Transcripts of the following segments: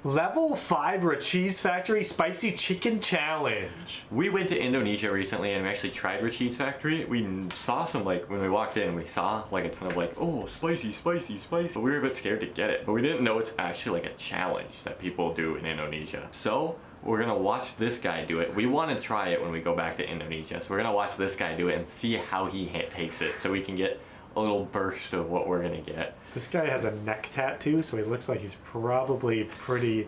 Level 5 RICHEESE Factory Spicy Chicken Challenge. We went to Indonesia recently and we actually tried RICHEESE Factory. We saw some, like, when we walked in, we saw like a ton of like, oh, spicy, spicy, spicy. But we were a bit scared to get it. But we didn't know it's actually like a challenge that people do in Indonesia. So we're gonna watch this guy do it. We want to try it when we go back to Indonesia. So we're gonna watch this guy do it and see how he takes it, so we can get a little burst of what we're gonna get. This guy has a neck tattoo, so he looks like he's probably pretty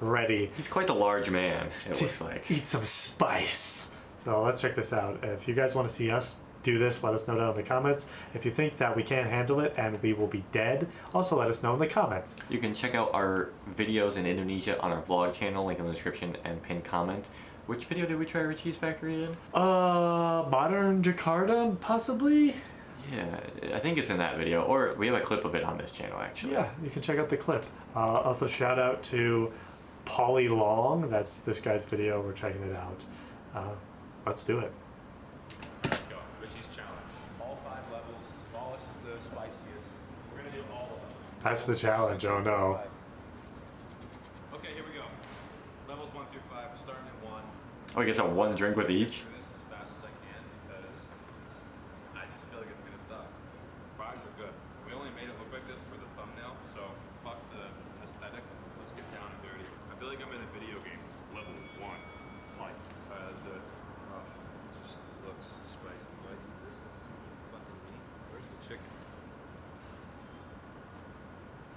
ready. He's quite a large man, it looks like. Eat some spice. So let's check this out. If you guys want to see us do this, let us know down in the comments. If you think that we can't handle it and we will be dead, also let us know in the comments. You can check out our videos in Indonesia on our vlog channel, link in the description and pinned comment. Which video did we try RICHEESE Factory in? Modern Jakarta, possibly? Yeah, I think it's in that video, or we have a clip of it on this channel actually. Yeah, you can check out the clip. Also shout out to Polly Long, that's this guy's video, we're checking it out. Let's do it. Let's go, RICHEESE challenge. All 5 levels, smallest to spiciest. We're gonna do all of them. That's the challenge, oh no. Okay, here we go. Levels 1 through 5, starting at 1. Oh, he gets a 1 drink with each? Do this as fast as I can because I just feel like it's gonna suck. Fries are good. We only made it look like this for the thumbnail, so fuck the aesthetic. Let's get down and dirty. I feel like I'm in a video game. Level 1, fight. Let's do it. Oh, it just looks spicy. Like, this is fucking meat. Where's the chicken?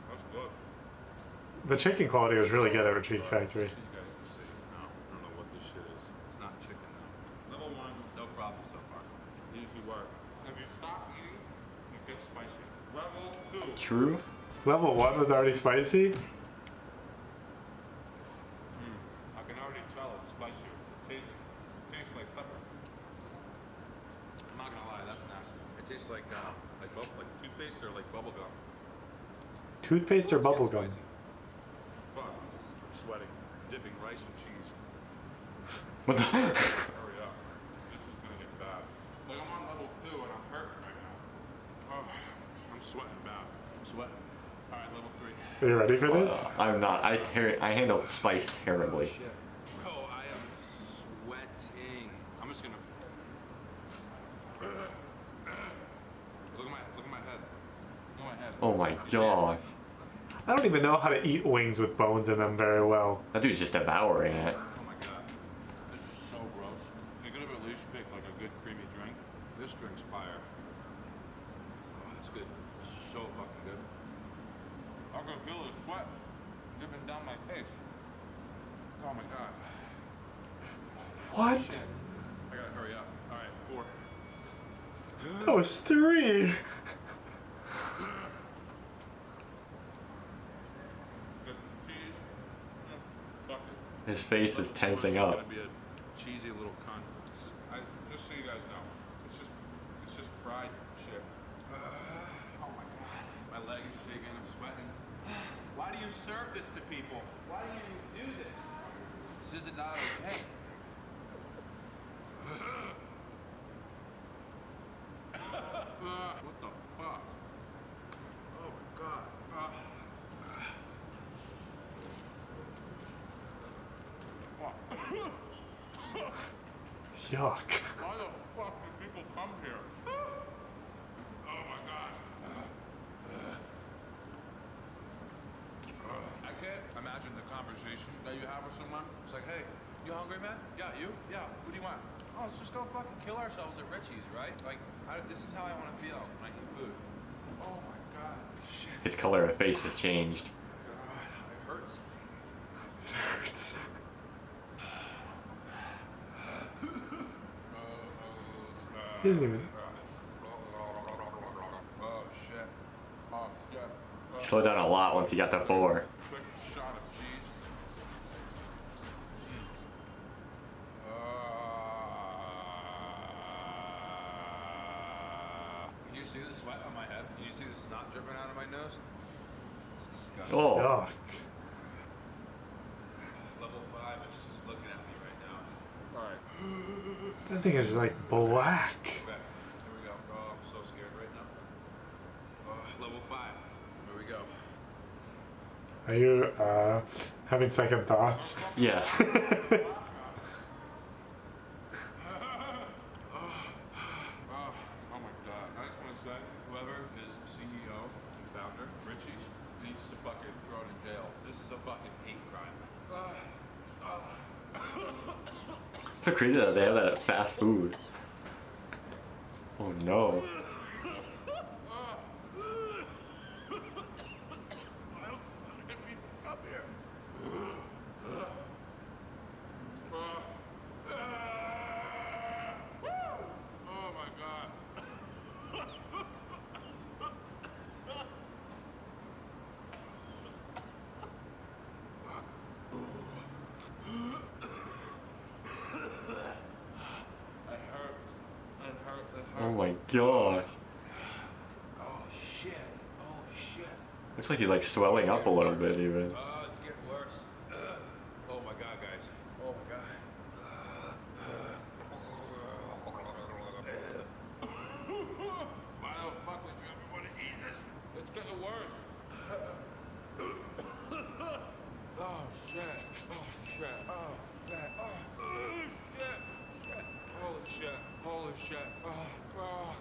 That's good. The chicken quality was really good at RICHEESE Factory. You guys can see. No, I don't know what this shit is. It's not chicken though. Level 1, no problem so far. Easy work. If you stop eating, it gets spicy. Level 2. True. Level 1 was already spicy? I can already tell it's spicier. It tastes like pepper. I'm not gonna lie, that's nasty. It tastes like toothpaste or like bubble gum. Toothpaste or bubble gum? Fuck, I'm sweating. Dipping rice and cheese. What the? Hurry up. This is gonna get bad. Like I'm on level 2 and I'm hurting right now. Oh, I'm sweating bad. I'm sweating. All right, level 3. Are you ready for this? I'm not. I handle spice terribly. Oh, shit. Bro, I am sweating. I'm just gonna. Look at my head. Look at my head. Oh my gosh. I don't even know how to eat wings with bones in them very well. That dude's just devouring it. Oh my god. This is so gross. You could have at least picked like a good creamy drink. This drink's fire. Oh, that's good. This is so fucking good. I can feel the sweat dripping down my face. Oh my god. What? Shit. I gotta hurry up. Alright, 4. That was 3. Cheese. Fuck it. His face is tensing up. It's gonna be a cheesy little cunt. Just so you guys know, it's just fried shit. Oh my god, my leg is shaking. I'm sweating. Why do you serve this to people? Why do you do this? This is not okay. What the fuck? Oh my god. Yuck. Why the fuck do people come here? Oh my god. I can't imagine the conversation that you have with someone. It's like, hey, you hungry, man? Yeah, you? Yeah, who do you want? Oh, let's just go fucking kill ourselves at RICHEESE, right? Like, this is how I want to feel when I eat food. Oh my god. Shit. His color of face has changed. God, it hurts. It hurts. He doesn't even... Oh shit. Oh shit. Slowed down a lot once he got to 4. Quick shot of cheese. Can you see the sweat on my head? Can you see the snot dripping out of my nose? It's disgusting. Oh. Yuck. Level 5 is just looking at me right now. Alright. That thing is like black. Okay, here we go. Oh, I'm so scared right now. Level 5. Here we go. Are you Having second thoughts. Yes. Oh my god. I just want to say, whoever is CEO and founder, Richie's, needs to fucking throw it in jail. This is a fucking hate crime. It's so crazy that they have that at fast food. Oh no. Up here. Oh my god. It hurts. Oh my god. Oh shit. Oh shit. Looks like he's like swelling up a little bit even. It's getting worse. Oh my god, guys. Oh my god. Why the fuck would you ever want to eat this? It's getting worse. Oh shit. Oh shit. Oh shit. Oh shit. Shit. Holy shit. Holy shit. Oh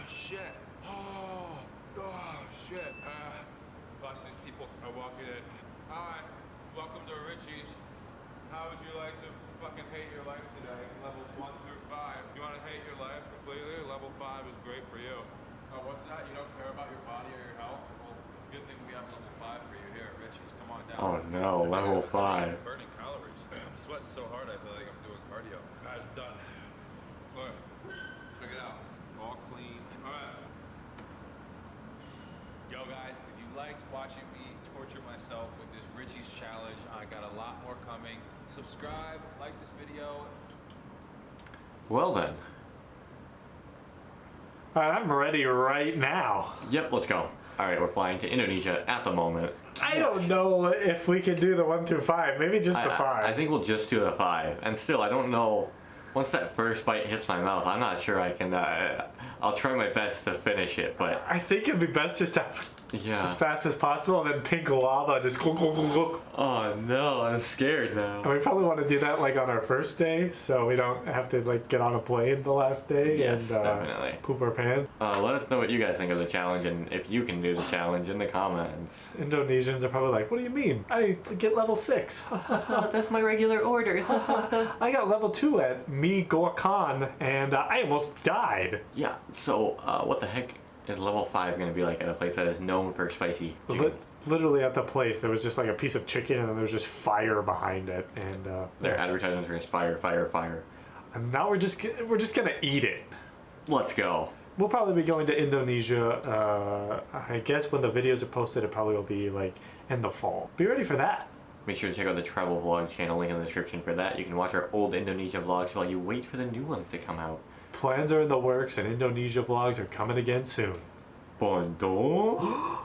shit. Oh shit. Plus these people are walking in. Hi, welcome to Richie's. How would you like to fucking hate your life today? Levels 1 through 5. Do you want to hate your life completely? Level 5 is great for you. Oh, what's that? You don't care about your body or your health? Well, good thing we have level 5 for you here at Richie's. Come on down. Oh no, level 5. Burning calories. I'm sweating so hard I feel like I'm doing cardio. Guys, I'm done. Look, check it out. All clean. All right. Yo guys, if you liked watching me torture myself with this Richie's challenge, I got a lot more coming. Subscribe, like this video. Well then. Alright, I'm ready right now. Yep, let's go. Alright, we're flying to Indonesia at the moment. I don't know if we can do the 1 through 5. Maybe just the 5. I think we'll just do the 5. And still, I don't know. Once that first bite hits my mouth, I'm not sure I can. I'll try my best to finish it, but I think it'd be best just to yeah. as fast as possible, and then pink lava just glug, glug, glug, glug. Oh no, I'm scared And now. we probably want to do that like on our first day, so we don't have to like get on a plane the last day Yes, and definitely. poop our pants. Let us know what you guys think of the challenge, and if you can do the challenge in the comments. Indonesians are probably like, "What do you mean? I get level 6. That's my regular order. I got level 2 at Mi Goakan, and I almost died." Yeah. So, what the heck is level 5 going to be like at a place that is known for spicy chicken? Literally at the place, there was just like a piece of chicken, and then there was just fire behind it, and Their advertisements are just fire, fire, fire. and now we're just gonna eat it. Let's go. We'll probably be going to Indonesia. I guess when the videos are posted, it probably will be like in the fall. Be ready for that. Make sure to check out the travel vlog channel, link in the description for that. You can watch our old Indonesia vlogs while you wait for the new ones to come out. Plans are in the works, and Indonesia vlogs are coming again soon. Bondo.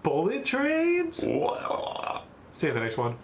Bullet trains? See you in the next one.